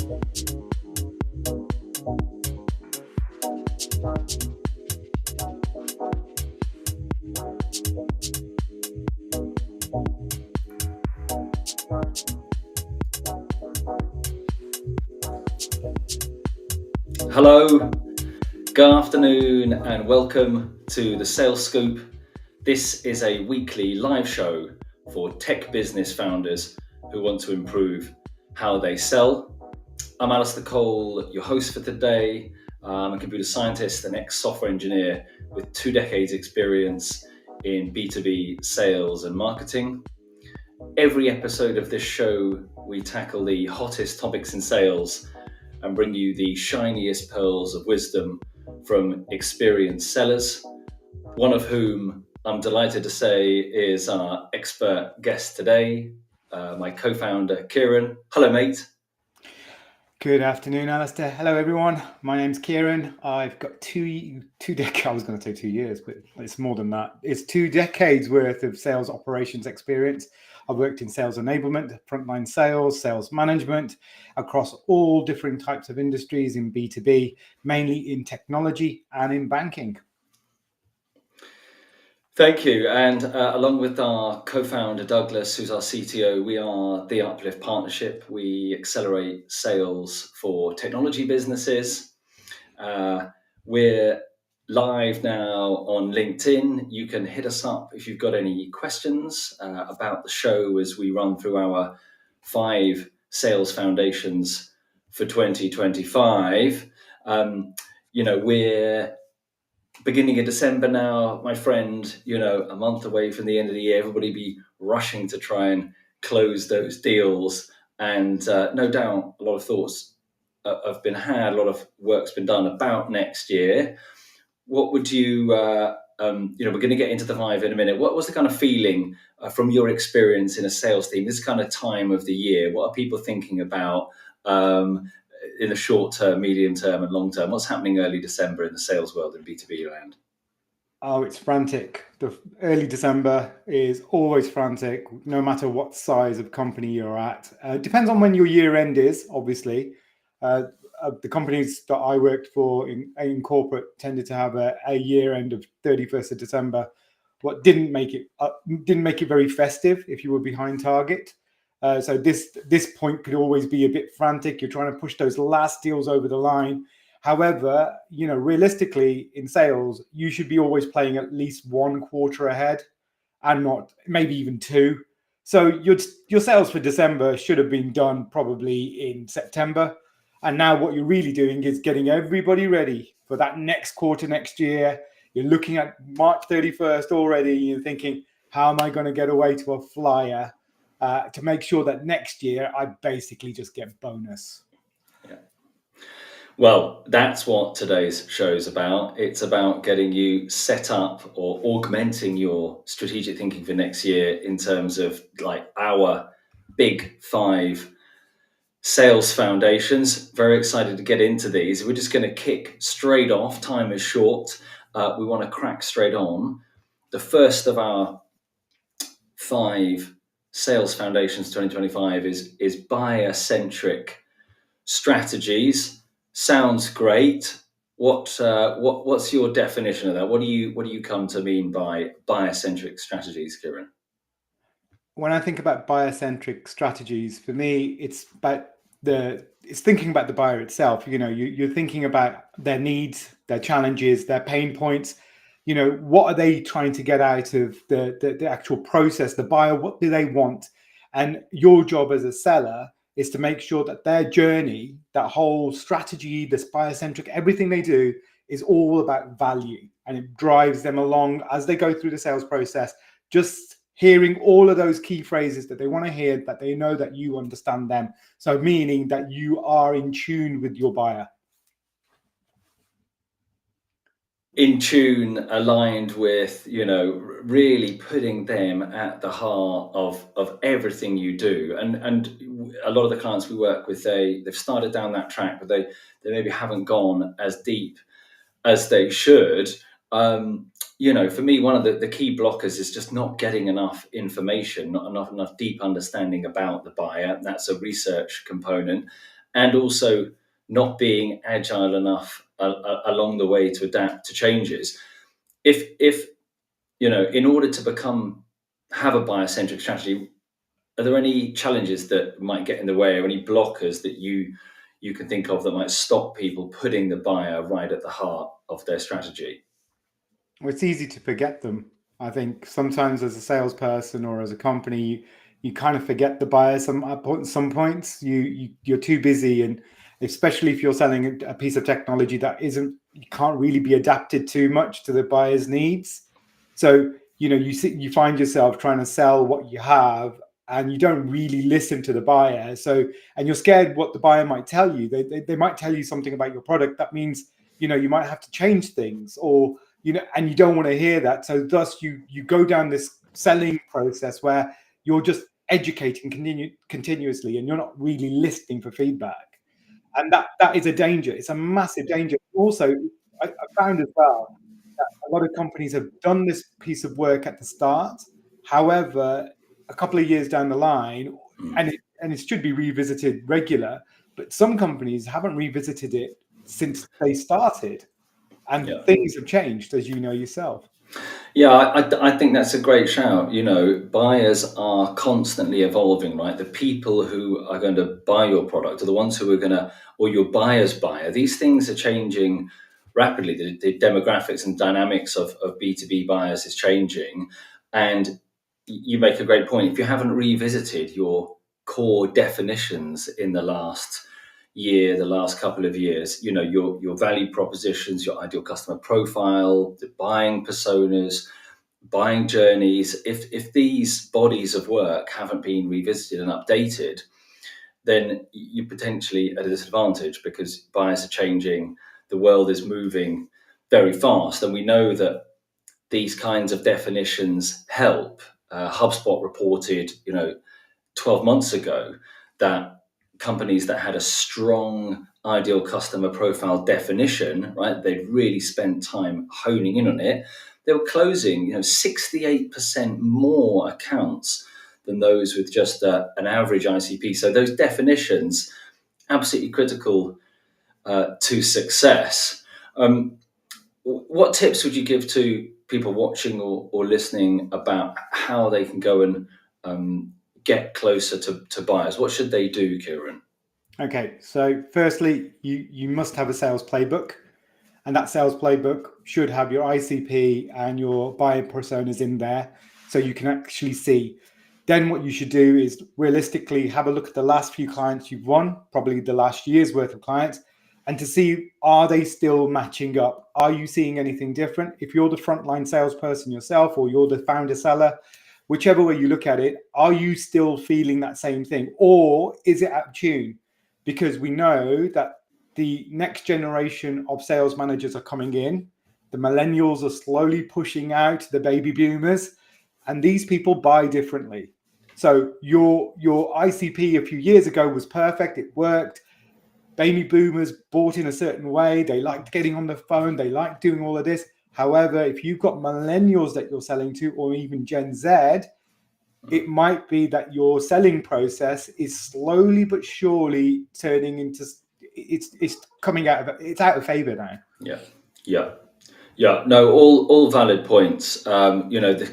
Hello, good afternoon, and welcome to the Sales Scoop. This is a weekly live show for tech business founders who want to improve how they sell. I'm Alistair Cole, your host for today. I'm a computer scientist and ex-software engineer with 2 decades experience in B2B sales and marketing. Every episode of this show, we tackle the hottest topics in sales and bring you the shiniest pearls of wisdom from experienced sellers, one of whom I'm delighted to say is our expert guest today, my co-founder, Kieran. Hello, mate. Good afternoon, Alistair. Hello, everyone. My name's Kieran. I've got two decades, I was going to say 2 years, but it's more than that. It's 2 decades worth of sales operations experience. I've worked in sales enablement, frontline sales, sales management across all different types of industries in B2B, mainly in technology and in banking. Thank you. And along with our co-founder, Douglas, who's our CTO, we are the Uplift Partnership. We accelerate sales for technology businesses. We're live now on LinkedIn. You can hit us up if you've got any questions about the show as we run through our 5 sales foundations for 2025. We're beginning of December now, my friend, a month away from the end of the year. Everybody be rushing to try and close those deals. And no doubt a lot of thoughts have been had, a lot of work's been done about next year. What would you, we're going to get into the 5 in a minute. What was the kind of feeling from your experience in a sales team, this kind of time of the year? What are people thinking about in the short term, medium term, and long term? What's happening early December in the sales world in B2B land? Oh, it's frantic. The early December is always frantic, no matter what size of company you're at. It depends on when your year end is, obviously. The companies that I worked for in corporate tended to have a year end of 31st of December. What didn't make it very festive if you were behind target. So this point could always be a bit frantic. You're trying to push those last deals over the line. However, realistically in sales, you should be always playing at least 1 quarter ahead, and not maybe even 2. So your sales for December should have been done probably in September. And now what you're really doing is getting everybody ready for that next quarter next year. You're looking at March 31st already. You're thinking, how am I going to get away to a flyer to make sure that next year I basically just get bonus? Yeah. Well, that's what today's show is about. It's about getting you set up or augmenting your strategic thinking for next year in terms of like our big 5 sales foundations. Very excited to get into these. We're just going to kick straight off. Time is short. We want to crack straight on. The first of our 5 sales foundations 2025 is buyer-centric strategies. Sounds great. What's your definition of that? What do you come to mean by buyer-centric strategies, Kieran? When I think about buyer-centric strategies, for me, it's thinking about the buyer itself. You're thinking about their needs, their challenges, their pain points. What are they trying to get out of the actual process? The buyer, what do they want? And your job as a seller is to make sure that their journey, that whole strategy, this buyer-centric, everything they do is all about value, and it drives them along as they go through the sales process. Just hearing all of those key phrases that they want to hear, that they know that you understand them. So meaning that you are in tune with your buyer. In tune, aligned with, really putting them at the heart of everything you do. And a lot of the clients we work with, they've started down that track, but they maybe haven't gone as deep as they should. For me, one of the key blockers is just not getting enough information, not enough deep understanding about the buyer. That's a research component. and also not being agile enough along the way to adapt to changes. If in order to have a buyer-centric strategy, are there any challenges that might get in the way, or any blockers that you can think of that might stop people putting the buyer right at the heart of their strategy? Well, it's easy to forget them. I think sometimes as a salesperson or as a company, you kind of forget the buyer. Some points you're too busy, and especially if you're selling a piece of technology that you can't really be adapted too much to the buyer's needs. So you find yourself trying to sell what you have, and you don't really listen to the buyer. And you're scared what the buyer might tell you. They might tell you something about your product that means you might have to change things, or and you don't want to hear that. So thus you go down this selling process where you're just educating continuously, and you're not really listening for feedback. And that is a danger. It's a massive danger. Also, I found as well that a lot of companies have done this piece of work at the start. However, a couple of years down the line, and it should be revisited regular, but some companies haven't revisited it since they started. And things have changed, as you know yourself. Yeah, I think that's a great shout. Buyers are constantly evolving, right? The people who are going to buy your product are the ones who are going to, or your buyer's buyer. These things are changing rapidly. The demographics and dynamics of B2B buyers is changing. And you make a great point. If you haven't revisited your core definitions in the last year, the last couple of years, your value propositions, your ideal customer profile, the buying personas, buying journeys, if these bodies of work haven't been revisited and updated, then you're potentially at a disadvantage, because buyers are changing, the world is moving very fast, and we know that these kinds of definitions help. HubSpot reported 12 months ago that companies that had a strong ideal customer profile definition, right, they'd really spent time honing in on it, they were closing 68% more accounts than those with just an average ICP. So those definitions, absolutely critical to success. What tips would you give to people watching or listening about how they can go and get closer to buyers? What should they do, Kieran? Okay, so firstly, you must have a sales playbook, and that sales playbook should have your ICP and your buyer personas in there, so you can actually see. Then what you should do is realistically have a look at the last few clients you've won, probably the last year's worth of clients, and to see, are they still matching up? Are you seeing anything different? If you're the frontline salesperson yourself, or you're the founder seller, whichever way you look at it, are you still feeling that same thing, or is it out of tune? Because we know that the next generation of sales managers are coming in. The millennials are slowly pushing out the baby boomers, and these people buy differently. So your ICP a few years ago was perfect. It worked. Baby boomers bought in a certain way. They liked getting on the phone. They liked doing all of this. However, if you've got millennials that you're selling to, or even Gen Z, it might be that your selling process is slowly but surely turning into it's coming out of it's out of favor now. Yeah. No, all valid points. The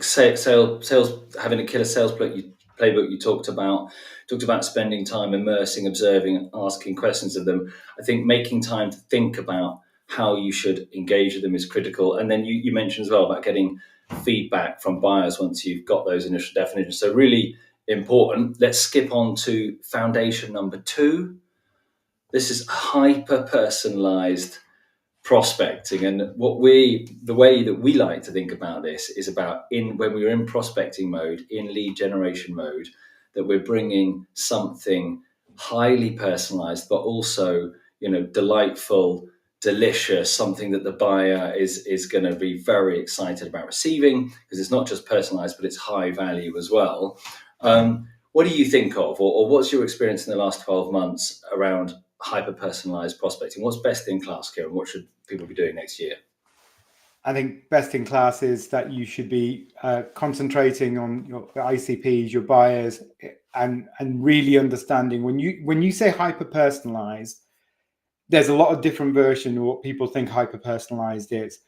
sales having a killer sales playbook you talked about spending time immersing, observing, asking questions of them. I think making time to think about how you should engage with them is critical. And then you mentioned as well about getting feedback from buyers once you've got those initial definitions. So really important. Let's skip on to foundation number 2. This is hyper personalized prospecting, and the way that we like to think about this is about when we're in prospecting mode, in lead generation mode, that we're bringing something highly personalized, but also delightful, delicious, something that the buyer is going to be very excited about receiving, because it's not just personalized, but it's high value as well. What do you think of, or what's your experience in the last 12 months around hyper-personalized prospecting? What's best in class, Kieran? What should people be doing next year? I think best in class is that you should be concentrating on your ICPs, your buyers, and really understanding when you say hyper personalized. There's a lot of different versions of what people think hyper personalized is.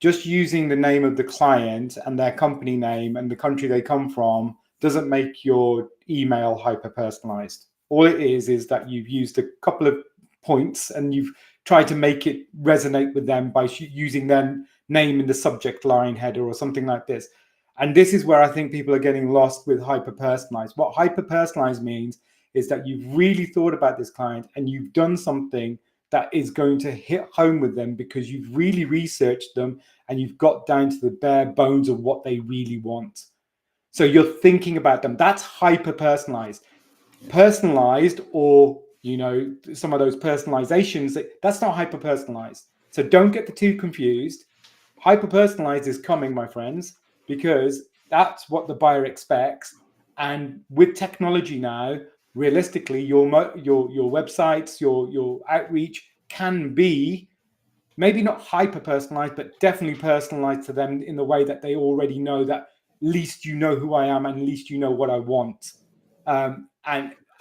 Just using the name of the client and their company name and the country they come from doesn't make your email hyper personalized. All it is that you've used a couple of points and you've tried to make it resonate with them by using their name in the subject line header or something like this. And this is where I think people are getting lost with hyper personalized. What hyper personalized means is that you've really thought about this client and you've done something that is going to hit home with them because you've really researched them and you've got down to the bare bones of what they really want. So you're thinking about them. That's hyper personalized. Personalized, or some of those personalizations, that's not hyper personalized. So don't get the two confused. Hyper personalized is coming, my friends, because that's what the buyer expects. And with technology now, realistically, your websites, your outreach can be maybe not hyper personalized, but definitely personalized to them in the way that they already know that at least you know who I am and at least you know what I want.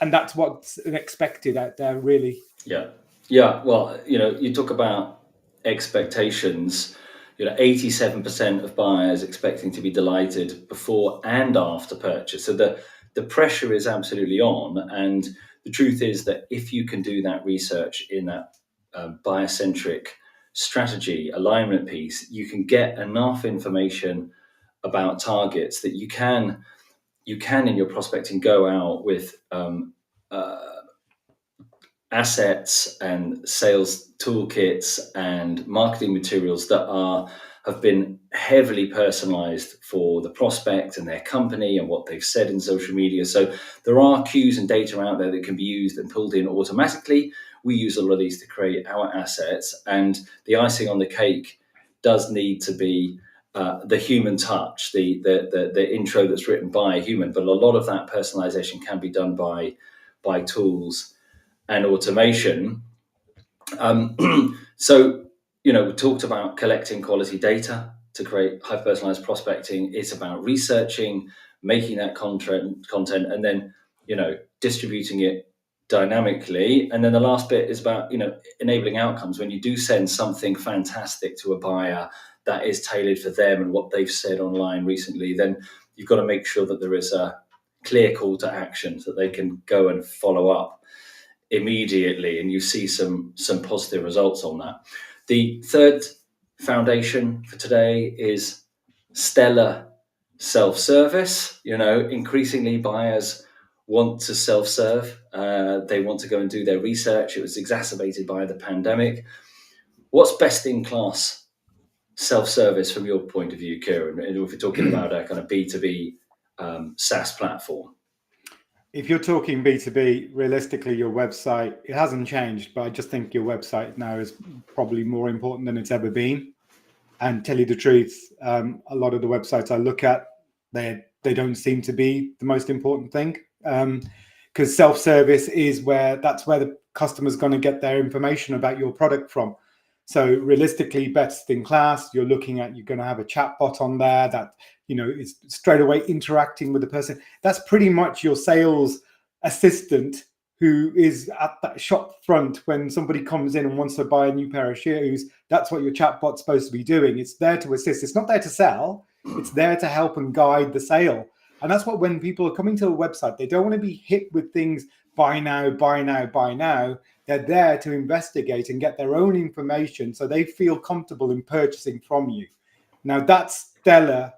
And that's what's expected out there, really. Yeah. Well, you talk about expectations. 87% of buyers expecting to be delighted before and after purchase. So the pressure is absolutely on. And the truth is that if you can do that research in that buyer-centric strategy alignment piece, you can get enough information about targets that you can in your prospecting go out with assets and sales toolkits and marketing materials that have been heavily personalized for the prospect and their company and what they've said in social media. So there are cues and data out there that can be used and pulled in automatically. We use a lot of these to create our assets, and the icing on the cake does need to be the human touch, the intro that's written by a human. But a lot of that personalization can be done by tools and automation. So, we talked about collecting quality data to create high-personalized prospecting. It's about researching, making that content, and then, distributing it dynamically. And then the last bit is about, enabling outcomes. When you do send something fantastic to a buyer that is tailored for them and what they've said online recently, then you've got to make sure that there is a clear call to action so that they can go and follow up immediately, and you see some positive results on that. The third foundation for today is stellar self-service. Increasingly buyers want to self-serve. They want to go and do their research. It was exacerbated by the pandemic. What's best in class self-service from your point of view, Kieran, if we're talking about a kind of B2B SaaS platform? If you're talking B2B, realistically, your website, it hasn't changed, but I just think your website now is probably more important than it's ever been. And tell you the truth, a lot of the websites I look at, they don't seem to be the most important thing, because self-service is that's where the customer's going to get their information about your product from. So realistically, best in class, you're going to have a chat bot on there that is straight away interacting with the person. That's pretty much your sales assistant who is at that shop front when somebody comes in and wants to buy a new pair of shoes. That's what your chat bot's supposed to be doing. It's there to assist. It's not there to sell. It's there to help and guide the sale. And that's what, when people are coming to a website, they don't want to be hit with things, buy now, buy now, buy now. They're there to investigate and get their own information so they feel comfortable in purchasing from you. Now that's stellar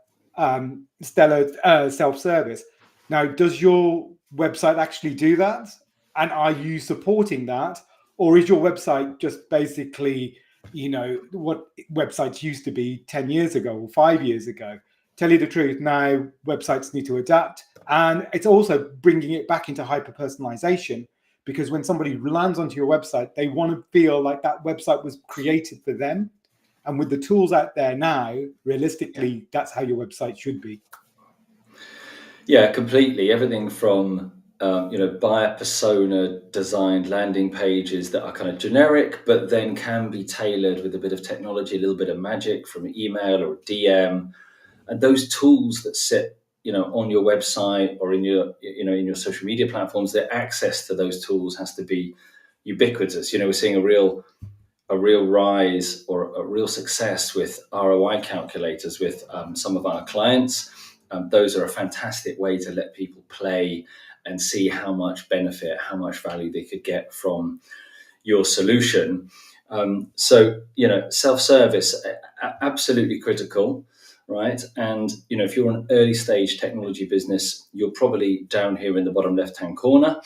self-service. Now, does your website actually do that? And are you supporting that? Or is your website just basically, what websites used to be 10 years ago or 5 years ago? Tell you the truth, now websites need to adapt. And it's also bringing it back into hyper-personalization, because when somebody lands onto your website, they want to feel like that website was created for them. And with the tools out there now, realistically, that's how your website should be. Yeah, completely. Everything from buyer persona designed landing pages that are kind of generic, but then can be tailored with a bit of technology, a little bit of magic from email or DM, and those tools that sit, on your website or in your social media platforms. Their access to those tools has to be ubiquitous. We're seeing a real rise or a real success with ROI calculators with some of our clients. Those are a fantastic way to let people play and see how much benefit, how much value they could get from your solution. Self-service, absolutely critical, right? And, if you're an early stage technology business, you're probably down here in the bottom left-hand corner.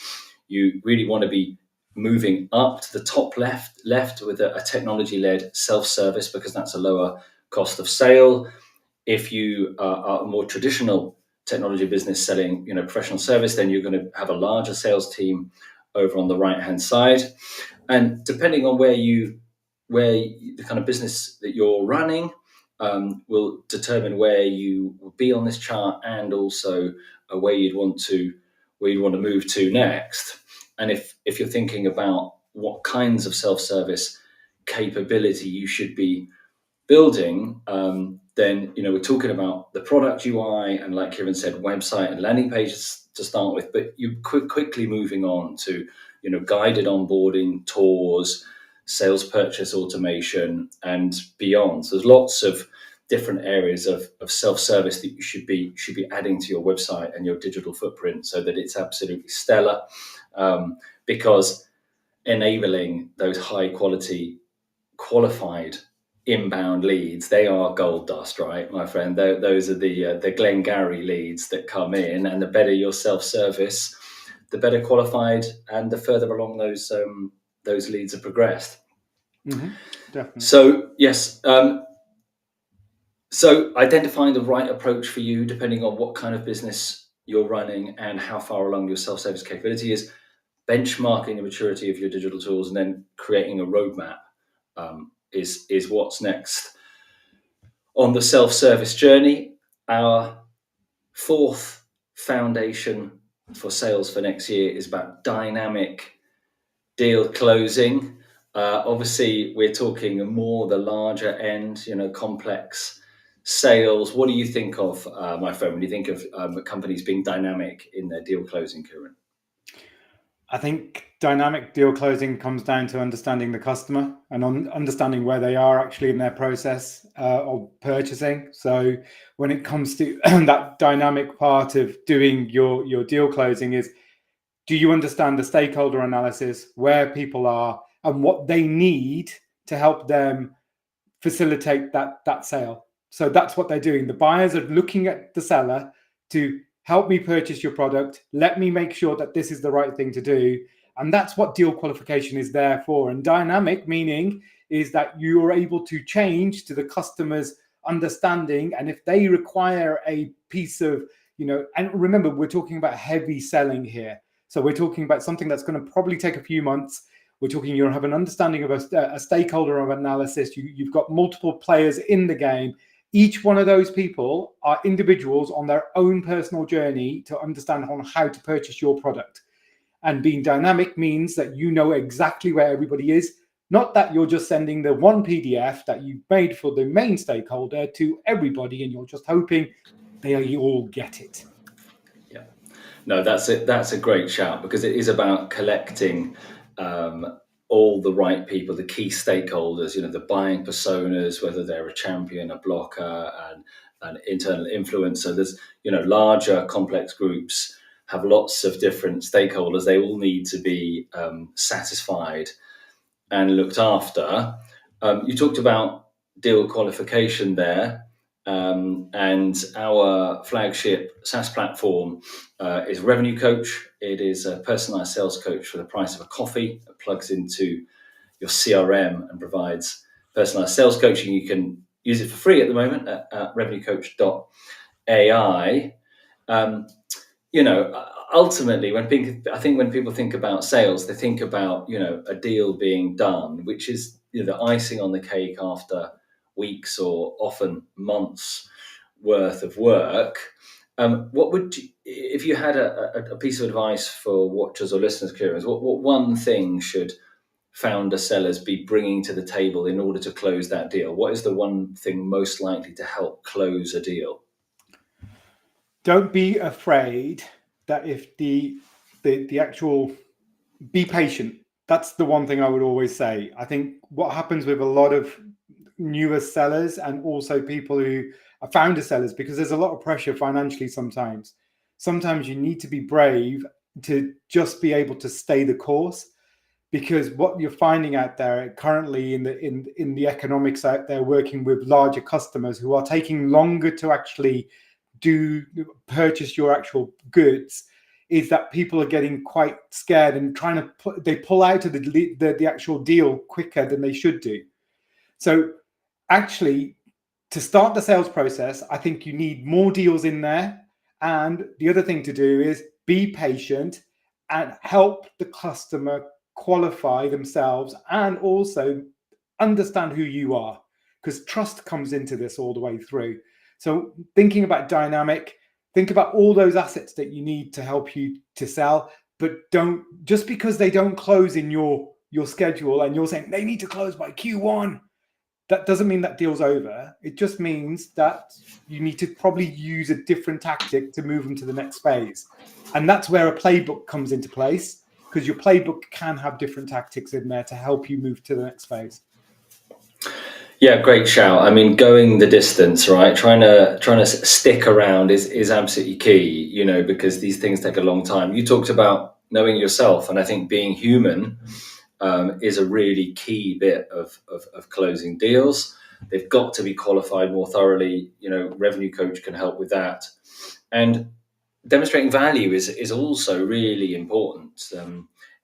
You really want to be moving up to the top left with a technology-led self-service, because that's a lower cost of sale. If you are a more traditional technology business selling, professional service, then you're going to have a larger sales team over on the right-hand side. And depending on where the kind of business that you're running will determine where you will be on this chart, and also where you'd want to move to next. And if you're thinking about what kinds of self-service capability you should be building, then we're talking about the product UI and, like Kieran said, website and landing pages to start with. But you quickly moving on to guided onboarding, tours, sales purchase automation, and beyond. So there's lots of different areas of self-service that you should be adding to your website and your digital footprint, so that it's absolutely stellar, because enabling those high quality qualified inbound leads, they are gold dust, right, my friend? Those are the Glengarry leads that come in, and the better your self-service, the better qualified and the further along those leads are progressed. Mm-hmm, definitely. So yes, so identifying the right approach for you, depending on what kind of business you're running and how far along your self-service capability is, benchmarking the maturity of your digital tools, and then creating a roadmap is what's next on the self-service journey. Our fourth foundation for sales for next year is about dynamic deal closing. Obviously, we're talking more the larger end, complex sales. What do you think of, my friend, when you think of companies being dynamic in their deal closing, Kieran? I think dynamic deal closing comes down to understanding the customer and understanding where they are actually in their process of purchasing. So when it comes to that dynamic part of doing your deal closing is, do you understand the stakeholder analysis, where people are and what they need to help them facilitate that sale? So that's what they're doing. The buyers are looking at the seller to help me purchase your product. Let me make sure that this is the right thing to do. And that's what deal qualification is there for. And dynamic meaning is that you are able to change to the customer's understanding. And if they require a piece of, and remember, we're talking about heavy selling here. So we're talking about something that's going to probably take a few months. We're talking, you'll have an understanding of a stakeholder of analysis. You've got multiple players in the game. Each one of those people are individuals on their own personal journey to understand on how to purchase your product. And being dynamic means that you know exactly where everybody is, not that you're just sending the one PDF that you made for the main stakeholder to everybody and you're just hoping they all get it. Yeah, no, that's it. That's a great shout, because it is about collecting all the right people, the key stakeholders, the buying personas, whether they're a champion, a blocker, and an internal influencer. There's, larger complex groups have lots of different stakeholders. They all need to be satisfied and looked after. You talked about deal qualification there. And our flagship SaaS platform is Revenue Coach. It is a personalized sales coach for the price of a coffee. It plugs into your CRM and provides personalized sales coaching. You can use it for free at the moment at revenuecoach.ai. Ultimately, when people think about sales, they think about, a deal being done, which is the icing on the cake after weeks or often months worth of work. What would you, if you had a piece of advice for watchers or listeners, Kieran, what one thing should founder sellers be bringing to the table in order to close that deal? What is the one thing most likely to help close a deal? Don't be afraid that if the actual, be patient. That's the one thing I would always say. I think what happens with a lot of newer sellers and also people who are founder sellers, because there's a lot of pressure financially sometimes. Sometimes you need to be brave to just be able to stay the course, because what you're finding out there currently in the economics out there, working with larger customers who are taking longer to actually purchase your actual goods, is that people are getting quite scared and trying to they pull out of the actual deal quicker than they should do. So actually, to start the sales process, I think you need more deals in there. And the other thing to do is be patient and help the customer qualify themselves and also understand who you are, because trust comes into this all the way through. So thinking about dynamic, think about all those assets that you need to help you to sell, but don't, just because they don't close in your schedule and you're saying they need to close by Q1, that doesn't mean that deal's over. It just means that you need to probably use a different tactic to move them to the next phase. And that's where a playbook comes into place, because your playbook can have different tactics in there to help you move to the next phase. Yeah, great shout. I mean, going the distance, right? Trying to stick around is absolutely key, because these things take a long time. You talked about knowing yourself, and I think being human is a really key bit of closing deals. They've got to be qualified more thoroughly. Revenue Coach can help with that, and demonstrating value is also really important.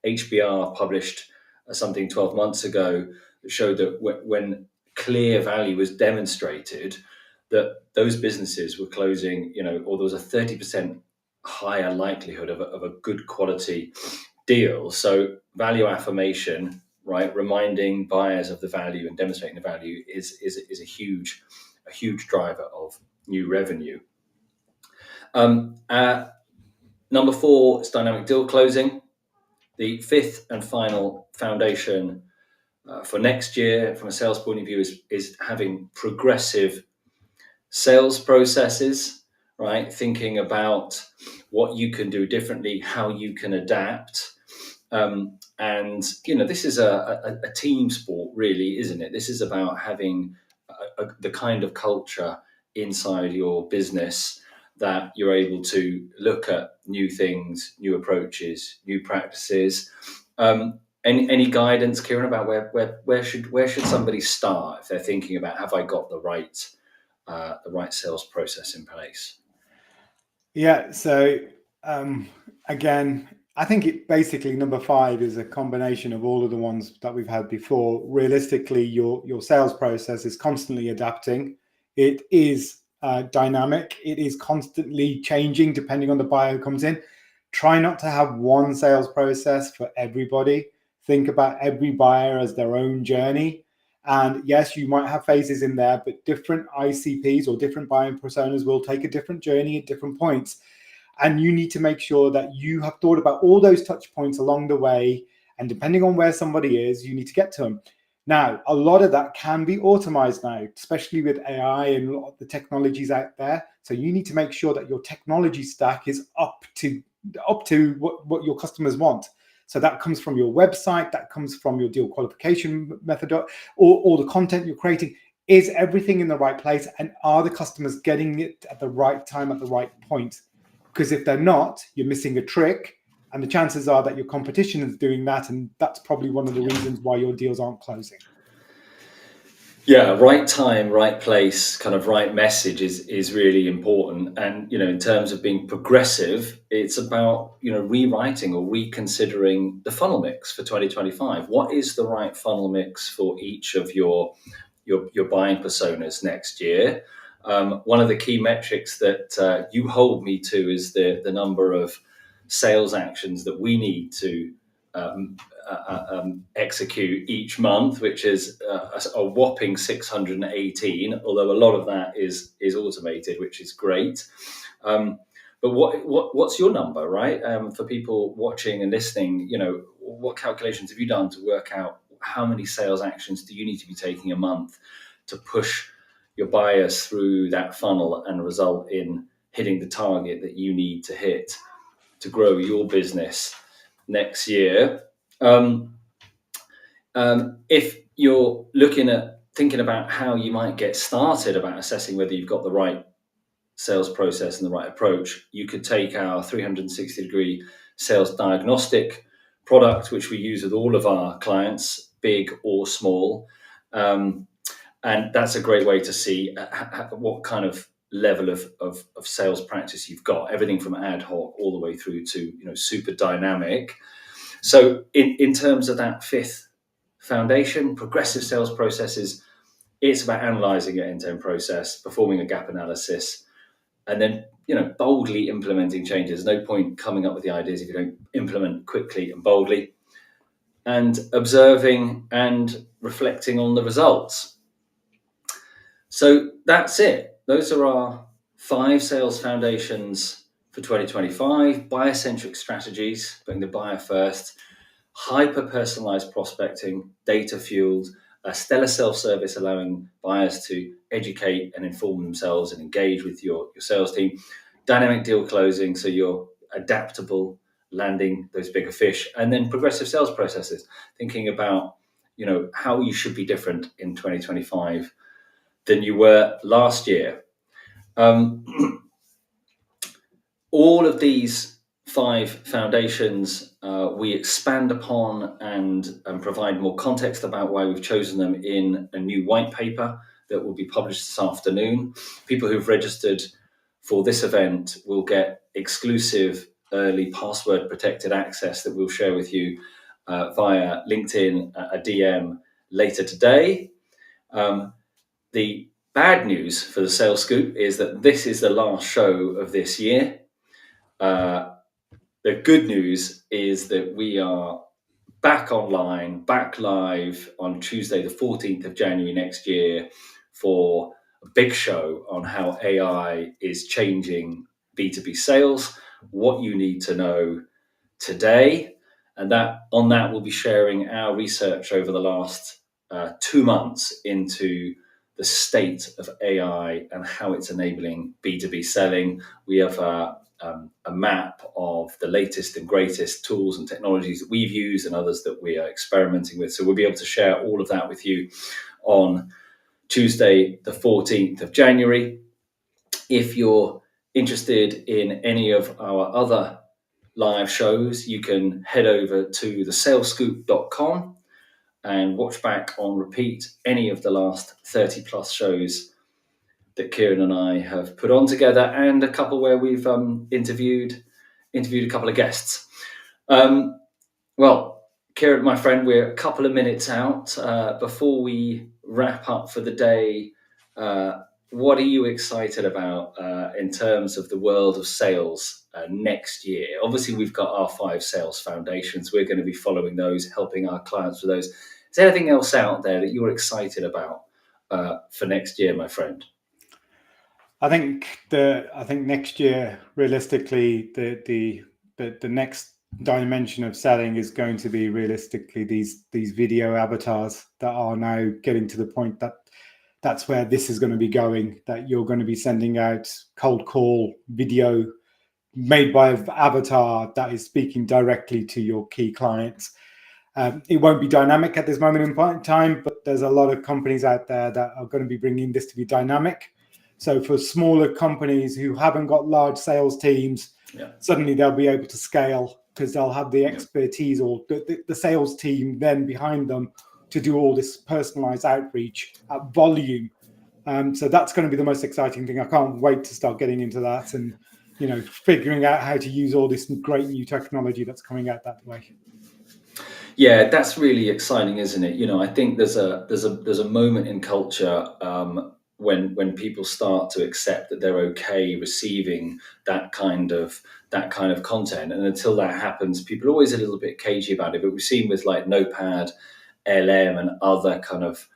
HBR published something 12 months ago that showed that when clear value was demonstrated, that those businesses were closing, or there was a 30% higher likelihood of a good quality deal. So value affirmation, right, reminding buyers of the value and demonstrating the value is a huge driver of new revenue. Number 4 is dynamic deal closing. The fifth and final foundation for next year, from a sales point of view, is having progressive sales processes, right? Thinking about what you can do differently, how you can adapt. And, this is a team sport, really, isn't it? This is about having the kind of culture inside your business that you're able to look at new things, new approaches, new practices. Any guidance, Kieran, about where should somebody start if they're thinking about, have I got the right sales process in place? Yeah. So again, I think it basically, number 5 is a combination of all of the ones that we've had before. Realistically, your sales process is constantly adapting. It is dynamic. It is constantly changing depending on the buyer who comes in. Try not to have one sales process for everybody. Think about every buyer as their own journey. And yes, you might have phases in there, but different ICPs or different buying personas will take a different journey at different points. And you need to make sure that you have thought about all those touch points along the way. And depending on where somebody is, you need to get to them. Now, a lot of that can be automized now, especially with AI and a lot of the technologies out there. So you need to make sure that your technology stack is up to what your customers want. So that comes from your website, that comes from your deal qualification method, or the content you're creating. Is everything in the right place? And are the customers getting it at the right time, at the right point? Because if they're not, you're missing a trick. And the chances are that your competition is doing that. And that's probably one of the reasons why your deals aren't closing. Yeah, right time, right place, kind of right message is really important. And, in terms of being progressive, it's about, rewriting or reconsidering the funnel mix for 2025. What is the right funnel mix for each of your buying personas next year? One of the key metrics that you hold me to is the number of sales actions that we need to execute each month, which is a whopping 618, although a lot of that is automated, which is great. But what's your number, right? For people watching and listening, what calculations have you done to work out how many sales actions do you need to be taking a month to push your buyers through that funnel and result in hitting the target that you need to hit to grow your business next year? If you're thinking about how you might get started about assessing whether you've got the right sales process and the right approach, you could take our 360-degree sales diagnostic product, which we use with all of our clients, big or small. And that's a great way to see what kind of level of sales practice you've got, everything from ad hoc all the way through to super dynamic. So in terms of that fifth foundation, progressive sales processes, it's about analyzing your end-to-end process, performing a gap analysis, and then boldly implementing changes. No point coming up with the ideas if you don't implement quickly and boldly, and observing and reflecting on the results. So that's it. Those are our 5 sales foundations for 2025. Buyer-centric strategies, putting the buyer first, hyper-personalized prospecting, data-fueled, a stellar self-service allowing buyers to educate and inform themselves and engage with your sales team, dynamic deal closing, so you're adaptable, landing those bigger fish, and then progressive sales processes, thinking about how you should be different in 2025 than you were last year. All of these 5 foundations we expand upon and provide more context about why we've chosen them in a new white paper that will be published this afternoon. People who've registered for this event will get exclusive early password protected access that we'll share with you via LinkedIn, a DM later today. The bad news for the Sales Scoop is that this is the last show of this year. The good news is that we are back online, back live on Tuesday, the 14th of January next year for a big show on how AI is changing B2B sales, what you need to know today. And on that, we'll be sharing our research over the last 2 months into the state of AI and how it's enabling B2B selling. We have a map of the latest and greatest tools and technologies that we've used and others that we are experimenting with. So we'll be able to share all of that with you on Tuesday, the 14th of January. If you're interested in any of our other live shows, you can head over to thesalescoop.com and watch back on repeat any of the last 30 plus shows that Kieran and I have put on together, and a couple where we've interviewed a couple of guests. Well, Kieran, my friend, we're a couple of minutes out. Before we wrap up for the day, what are you excited about in terms of the world of sales next year? Obviously, we've got our 5 sales foundations. We're going to be following those, helping our clients with those. Is there anything else out there that you're excited about for next year, my friend? I think next year, realistically, the next dimension of selling is going to be realistically these video avatars that are now getting to the point that that's where this is going to be going, that you're going to be sending out cold call video made by an avatar that is speaking directly to your key clients. It won't be dynamic at this moment in time, but there's a lot of companies out there that are going to be bringing this to be dynamic. So for smaller companies who haven't got large sales teams, suddenly they'll be able to scale because they'll have the expertise or the sales team then behind them to do all this personalized outreach at volume. So that's going to be the most exciting thing. I can't wait to start getting into that and, figuring out how to use all this great new technology that's coming out that way. Yeah, that's really exciting, isn't it? I think there's a moment in culture when people start to accept that they're okay receiving that kind of content, and until that happens, people are always a little bit cagey about it. But we've seen with like Notepad, LM, and other kind of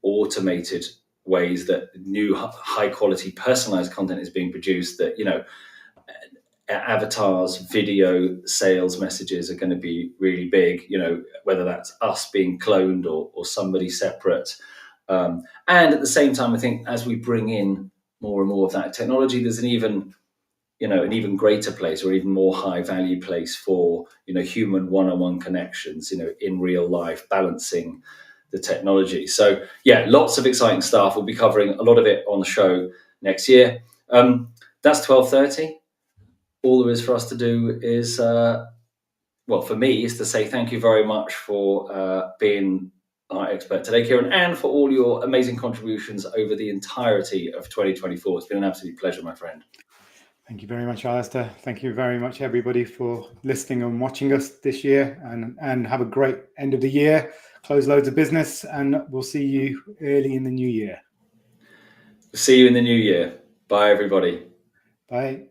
automated ways that new high quality personalized content is being produced, that avatars, video sales messages are going to be really big, whether that's us being cloned or somebody separate. And at the same time, I think as we bring in more and more of that technology, there's an even greater place, or even more high value place for, human one-on-one connections, in real life, balancing the technology. So yeah, lots of exciting stuff. We'll be covering a lot of it on the show next year. That's 12:30. All there is for us to do is, for me, is to say thank you very much for being our expert today, Kieran, and for all your amazing contributions over the entirety of 2024. It's been an absolute pleasure, my friend. Thank you very much, Alistair. Thank you very much, everybody, for listening and watching us this year, and have a great end of the year. Close loads of business, and we'll see you early in the new year. See you in the new year. Bye, everybody. Bye.